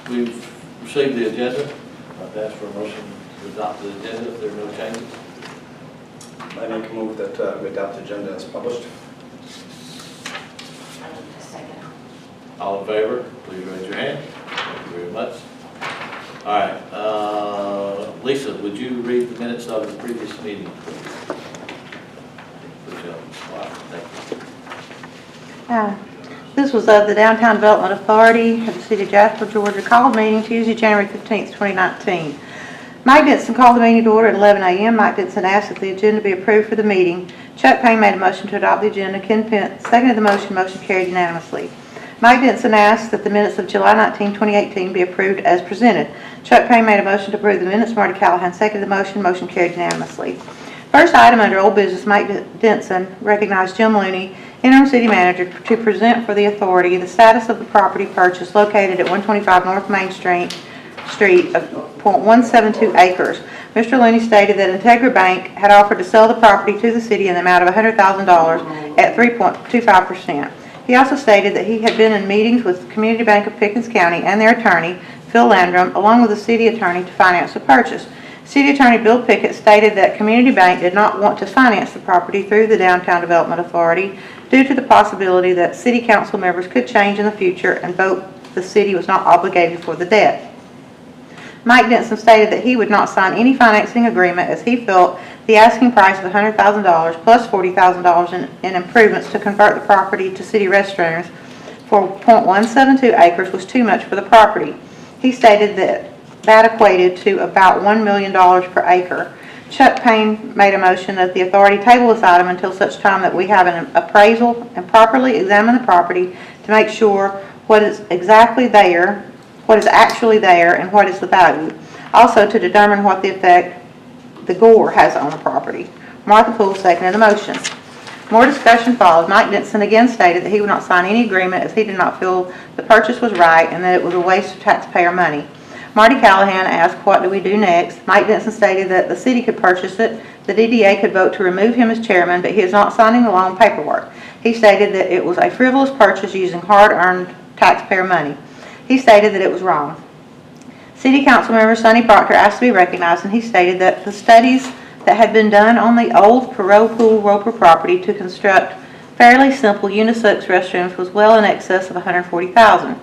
We've received the agenda. I'd ask for a motion to adopt the agenda if there are no changes. I make a move that we adopt the agenda as published. Second. All in favor, please raise your hand. Thank you very much. All right, Lisa, would you read the minutes of the previous meeting, please? Put you on the spot. Thank you. This was of the Downtown Development Authority of the City of Jasper, Georgia, called meeting Tuesday, January 15th, 2019. Mike Denson called the meeting to order at 11 a.m. Mike Denson asked that the agenda be approved for the meeting. Chuck Payne made a motion to adopt the agenda. Ken Pence seconded the motion. Motion carried unanimously. Mike Denson asked that the minutes of July 19, 2018 be approved as presented. Chuck Payne made a motion to approve the minutes. Marty Callahan seconded the motion. Motion carried unanimously. First item under old business, Mike Denson recognized Jim Looney, interim city manager, to present for the authority the status of the property purchase located at 125 North Main Street of .172 acres. Mr. Looney stated that Integra Bank had offered to sell the property to the city in the amount of $100,000 at 3.25%. He also stated that he had been in meetings with the Community Bank of Pickens County and their attorney, Phil Landrum, along with the city attorney to finance the purchase. City Attorney Bill Pickett stated that Community Bank did not want to finance the property through the Downtown Development Authority due to the possibility that city council members could change in the future and vote the city was not obligated for the debt. Mike Denson stated that he would not sign any financing agreement as he felt the asking price of $100,000 plus $40,000 in improvements to convert the property to city restrooms for .172 acres was too much for the property. He stated that equated to about $1 million per acre. Chuck Payne made a motion that the authority table this item until such time that we have an appraisal and properly examine the property to make sure what is actually there, and what is the value. Also to determine what the effect the gore has on the property. Martha Poole seconded the motion. More discussion followed. Mike Denson again stated that he would not sign any agreement as he did not feel the purchase was right and that it was a waste of taxpayer money. Marty Callahan asked, what do we do next? Mike Denson stated that the city could purchase it, the DDA could vote to remove him as chairman, but he is not signing the loan paperwork. He stated that it was a frivolous purchase using hard-earned taxpayer money. He stated that it was wrong. City Council member Sonny Proctor asked to be recognized, and he stated that the studies that had been done on the old Perot Pool Roper property to construct fairly simple unisex restrooms was well in excess of $140,000.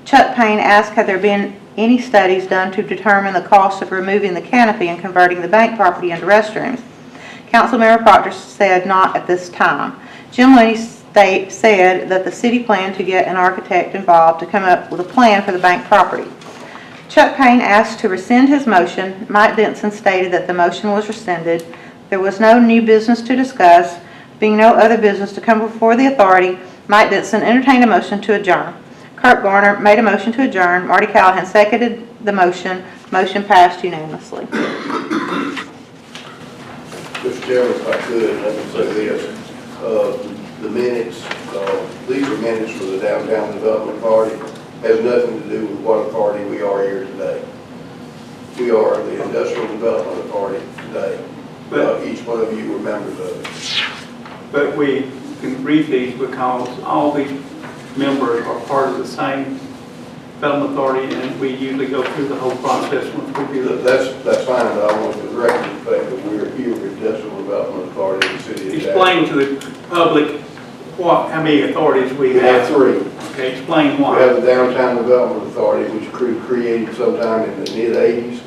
Chuck Payne asked, had there been any studies done to determine the cost of removing the canopy and converting the bank property into restrooms? Councilmember Proctor said not at this time. Jim Looney said that the city planned to get an architect involved to come up with a plan for the bank property. Chuck Payne asked to rescind his motion. Mike Denson stated that the motion was rescinded. There was no new business to discuss. Being no other business to come before the authority, Mike Denson entertained a motion to adjourn. Kurt Garner made a motion to adjourn. Marty Callahan seconded the motion. Motion passed unanimously. Mr. Chairman, if I could, let me say this. The minutes, these are minutes for the Downtown Development Authority. Has nothing to do with what authority we are here today. We are the Industrial Development Authority today. Each one of you are members of it. But we can read these because all these members are part of the same development authority, and we usually go through the whole process once we do that. That's fine, but I want to record the fact that we're here with Industrial Development Authority in the city of Explain to the public how many authorities we have. three. Okay, explain why. We have the Downtown Development Authority, which created sometime in the mid-'80s.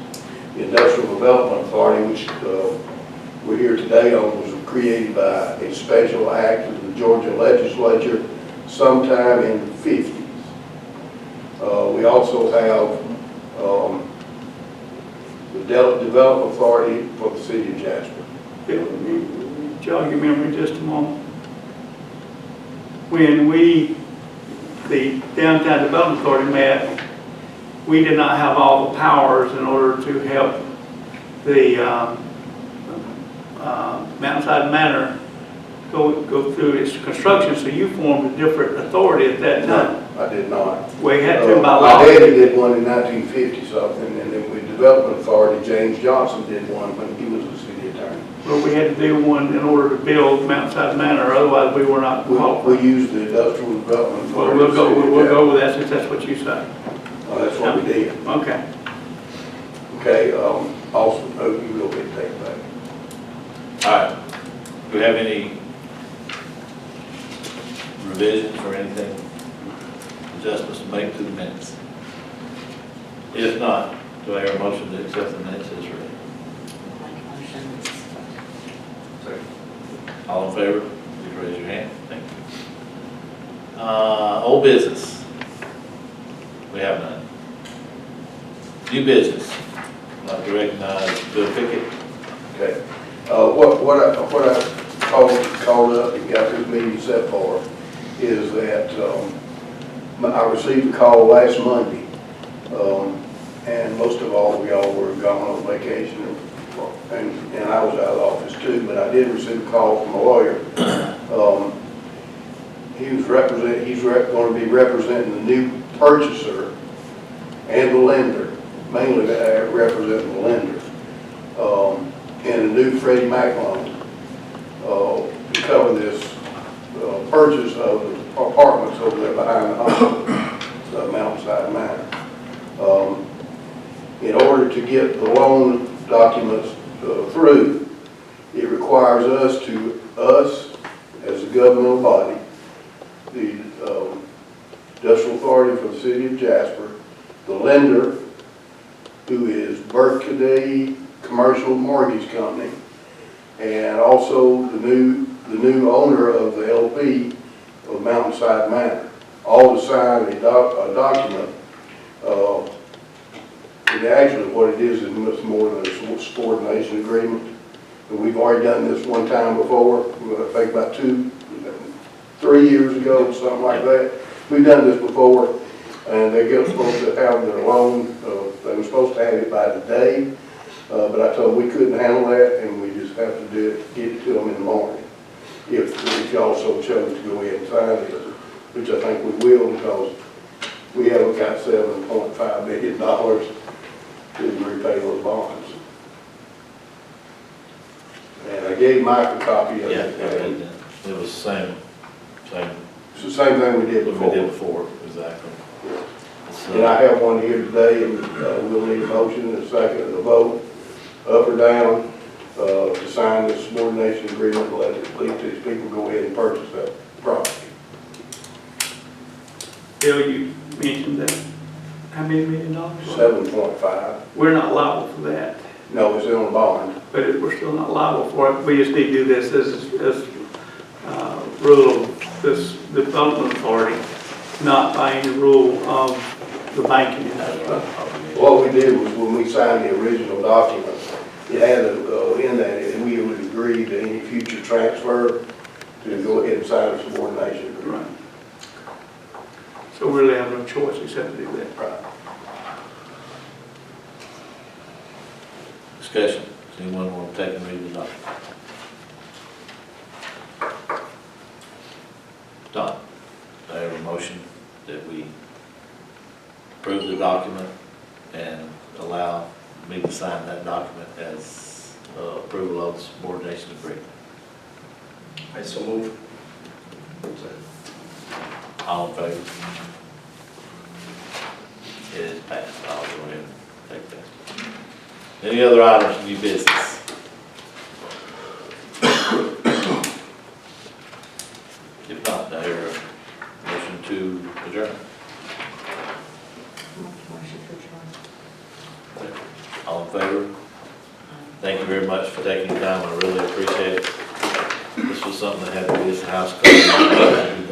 The Industrial Development Authority, which we're here today on, was created by a special act of the Georgia legislature sometime in the 50s. We also have the Development Authority for the city of Jasper. Jog your memory just a moment. When the Downtown Development Authority met, we did not have all the powers in order to help the Mountainside Manor go through its construction, so you formed a different authority at that time. No, I did not. We had to by law. My daddy did one in 1950 something, and then with Development Authority, James Johnson did one when he was the city attorney. Well, we had to do one in order to build Mountainside Manor, otherwise we were not qualified. We used the Industrial Development Well, Authority. we'll go with that since that's what you say. That's what we did. Okay. Okay, Austin, hope you will get taken back. All right. Do we have any revisions or anything, adjustments to make to the minutes? If not, do I hear a motion to accept the minutes as read? All in favor, please raise your hand. Thank you. Old business. We have none. New business. I'd like to recognize Bill Pickett. Okay. What I called up and got this meeting set for is that I received a call last Monday, and most of all, we all were gone on vacation, and I was out of the office too, but I did receive a call from a lawyer. He's going to be representing the new purchaser and the lender, mainly representing the lender, in a new Freddie Mac loan to cover this purchase of the apartments over there behind the home, Mountainside Manor. In order to get the loan documents through, it requires us as a governmental body, the industrial authority for the city of Jasper, the lender, who is Burkett Commercial Mortgage Company, and also the new owner of the LP of Mountainside Manor, all to sign a document. And actually what it is much more than a subordination agreement. And we've already done this one time before, I think about 3 years ago, something like that. We've done this before, and they're supposed to have their loan, they were supposed to have it by today, but I told them we couldn't handle that, and we just have to get it to them in the morning. If y'all so chose to go ahead and sign it, which I think we will, because we haven't got $7.5 million to repay those bonds. And I gave Mike a copy of it. And it was the same. It's the same thing we did What we before. did before, exactly. So, And I have one here today, and we'll need a motion, a second, and a vote, up or down, to sign this subordination agreement and let these people go ahead and purchase that property. Bill, you mentioned that, how many $1 million? 7.5. We're not liable for that, No, it's on the bond. but we're still not liable for it. We just need to do this as rule of this development authority, not by any rule of the banking industry. What we did was when we signed the original document, it had in that, and we would agree to any future transfer to go ahead and sign a subordination agreement. Right. So we really have no choice except to do that. Right. discussion. Does anyone want to take and read the document? Don, I have a motion that we approve the document and allow me to sign that document as approval of the subordination agreement. I so move. All in favor? It is passed. I'll go ahead and take that. Any other items of new business? If not, I hear a motion to adjourn. All in favor? Thank you very much for taking the time. I really appreciate it. This was something that had to be this house code.